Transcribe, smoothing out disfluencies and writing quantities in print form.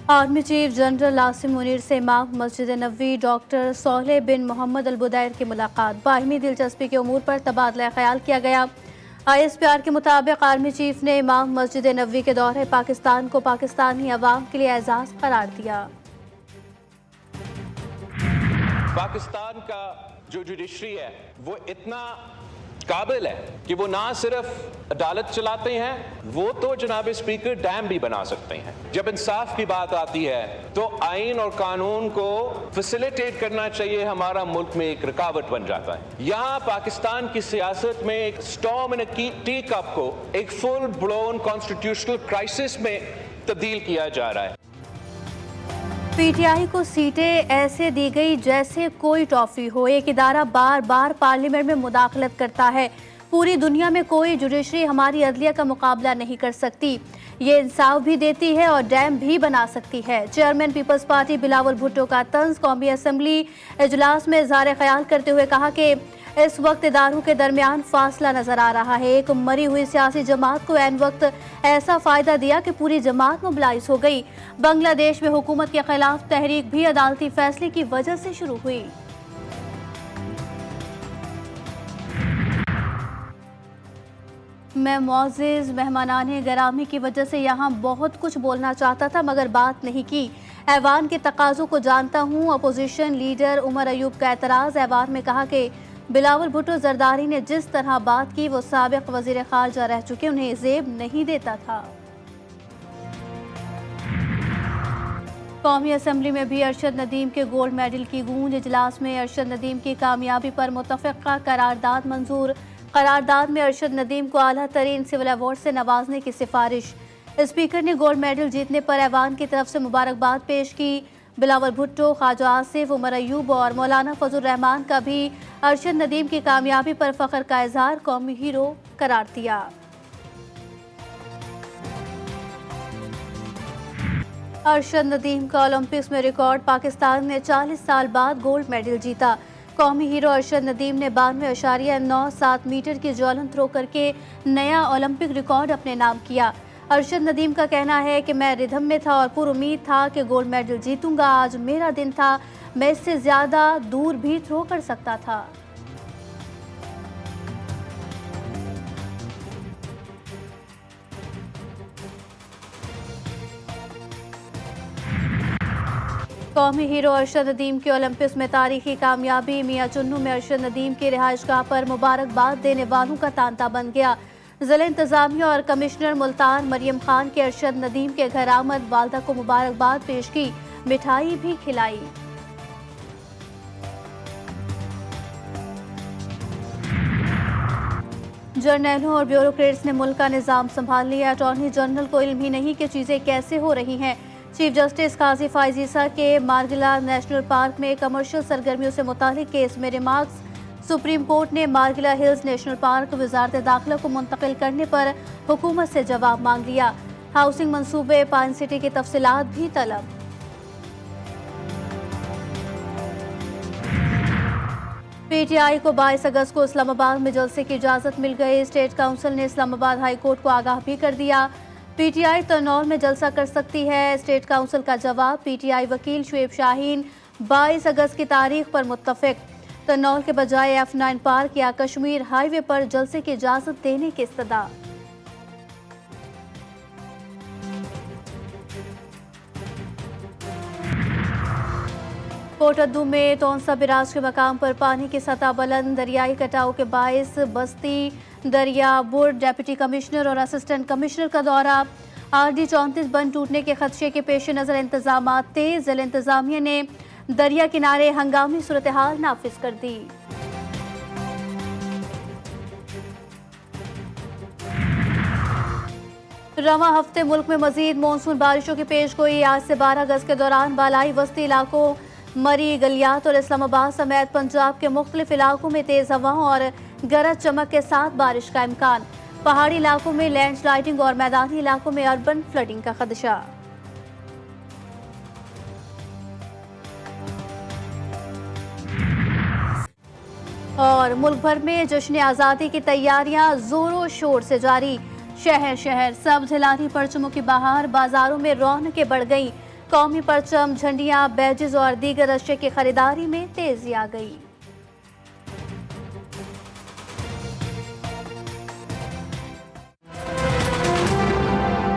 Army chief general Asim Munir से इमाम मस्जिद नबवी डॉक्टर सोहेल बिन मोहम्मद अल बुदैर की मुलाकात। बाहिमी दिलचस्पी के उमूर पर तबादला ख्याल किया गया। ISPR के मुताबिक आर्मी चीफ ने इमाम मस्जिद नबवी के दौरे पाकिस्तान को पाकिस्तानी अवाम के लिए एजाज करार दिया। पाकिस्तान का जो जुडिशरी है वो इतना काबिल है कि वो ना सिर्फ अदालत चलाते हैं, वो तो जनाब स्पीकर डैम भी बना सकते हैं। जब इंसाफ की बात आती है तो आइन और कानून को फैसिलिटेट करना चाहिए, हमारा मुल्क में एक रुकावट बन जाता है। यहाँ पाकिस्तान की सियासत में एक स्टॉर्म इन टी कप को एक फुल ब्लोन कॉन्स्टिट्यूशनल क्राइसिस में तब्दील किया जा रहा है। PTI को सीटें ऐसे दी गई जैसे कोई टॉफी हो। एक इदारा बार बार पार्लियामेंट में मुदाखलत करता है। पूरी दुनिया में कोई जुडिशरी हमारी अदलिया का मुकाबला नहीं कर सकती। ये इंसाफ भी देती है और डैम भी बना सकती है। Chairman people's party Bilawal Bhutto का तंज। कौमी असम्बली इजलास में इज़हार ख्याल करते हुए कहा कि इस वक्त इदारों के दरमियान फासला नजर आ रहा है। एक मरी हुई सियासी जमात को ऐन वक्त ऐसा फायदा दिया कि पूरी जमात मोबिलाइज हो गई। बांग्लादेश में हुकूमत के खिलाफ तहरीक भी अदालती फैसले की वजह से शुरू हुई। मैं मुअज़्ज़िज़ मेहमानाने गिरामी की वजह से यहाँ बहुत कुछ बोलना चाहता था मगर बात नहीं की। ऐवान के तकाज़ों को जानता हूँ। अपोजिशन लीडर उमर अयूब का एतराज़। ऐवान में कहा कि बिलावल भुट्टो जरदारी ने जिस तरह बात की वो साबिक वज़ीर ख़ारजा रह चुके, उन्हें ज़ेब नहीं देता था। कौमी असम्बली में भी अरशद नदीम के गोल्ड मेडल की गूंज। इजलास में अरशद नदीम की कामयाबी पर मुत्तफ़िक़ा करारदाद मंजूर। करारदाद में अरशद नदीम को आला तरीन सिविल अवार्ड से नवाजने की सिफारिश। स्पीकर ने गोल्ड मेडल जीतने पर ऐवान की तरफ से मुबारकबाद पेश की। बिलावल भुट्टो, ख्वाजा आसिफ, उमर अयूब और मौलाना फजल रहमान का भी अरशद नदीम की कामयाबी पर फ़ख्र का इज़हार कौमी हीरो करार दिया। अरशद नदीम का ओलंपिक्स में रिकॉर्ड। पाकिस्तान ने 40 साल बाद गोल्ड मेडल जीता। कौमी हीरो अरशद नदीम ने 92.97 मीटर की ज्वलन थ्रो करके नया ओलंपिक रिकॉर्ड अपने नाम किया। अरशद नदीम का कहना है कि मैं रिदम में था और पूरी उम्मीद था कि गोल्ड मेडल जीतूंगा। आज मेरा दिन था, मैं इससे ज़्यादा दूर भी थ्रो कर सकता था। कौमी हीरो अरशद नदीम की ओलंपिक्स में तारीखी कामयाबी। मियां चुन्नू में अरशद नदीम की रिहाइशगाह पर मुबारकबाद देने वालों का तांता बन गया। ज़िला इंतज़ामिया और कमिश्नर मुल्तान मरियम खान के अरशद नदीम के घर आमद। वालदा को मुबारकबाद पेश की, मिठाई भी खिलाई। जर्नैलों और ब्यूरोक्रेट्स ने मुल्क का निज़ाम संभाल लिया। अटॉर्नी जनरल को इल्म ही नहीं कि चीज़ें कैसे हो रही हैं। चीफ जस्टिस काजी फाइज ईसा के मार्गिला नेशनल पार्क में कमर्शियल सरगर्मियों से मुतालिक केस में रिमार्क्स। सुप्रीम कोर्ट ने मार्गिला हिल्स नेशनल पार्क वजारत दाखिला को मुंतकिल करने पर हुकूमत से जवाब मांग लिया। हाउसिंग मंसूबे पाइन सिटी की तफसीलात भी तलब। PTI को 22 अगस्त को इस्लामाबाद में जलसे की इजाज़त मिल गई। स्टेट काउंसिल ने इस्लामाबाद हाई कोर्ट को आगाह भी कर दिया। PTI तनौल में जलसा कर सकती है। स्टेट काउंसिल का जवाब। PTI वकील शुएब शाहीन 22 अगस्त की तारीख पर मुत्तफिक। तनौल के बजाय F9 पार्क या कश्मीर हाईवे पर जलसे की इजाज़त देने की इस्तदा। कोटद्दू में तोंसा बिराज के मकाम पर पानी की सतह बुलंद। दरियाई कटाव के बायस बस्ती दरिया बुर्ड डिप्टी कमिश्नर और असिस्टेंट कमिश्नर का दौरा। RD 34 बंद टूटने के खदशे के पेश नज़र इंतजाम तेज। जिला इंतजामिया ने दरिया किनारे हंगामी सूरत हाल नाफिज कर दी। रवां हफ्ते मुल्क में मजीद मानसून बारिशों की पेश गोई। आज से 12 अगस्त के दौरान बालाई वस्ती इलाकों मरी, गलियात और इस्लामाबाद समेत पंजाब के मुख्तलिफ इलाकों में तेज हवाओं और गरज चमक के साथ बारिश का इम्कान। पहाड़ी इलाकों में लैंडस्लाइडिंग और मैदानी इलाकों में अर्बन फ्लडिंग का खदशा। और मुल्क भर में जश्न आज़ादी की तैयारियां जोरों शोर से जारी। शहर शहर सब्ज हिलानी परचमों की बहार। बाजारों में रौनकें बढ़ गई। कौमी परचम, झंडियां, बैजेस और दीगर अशिया की खरीदारी में तेजी आ गई।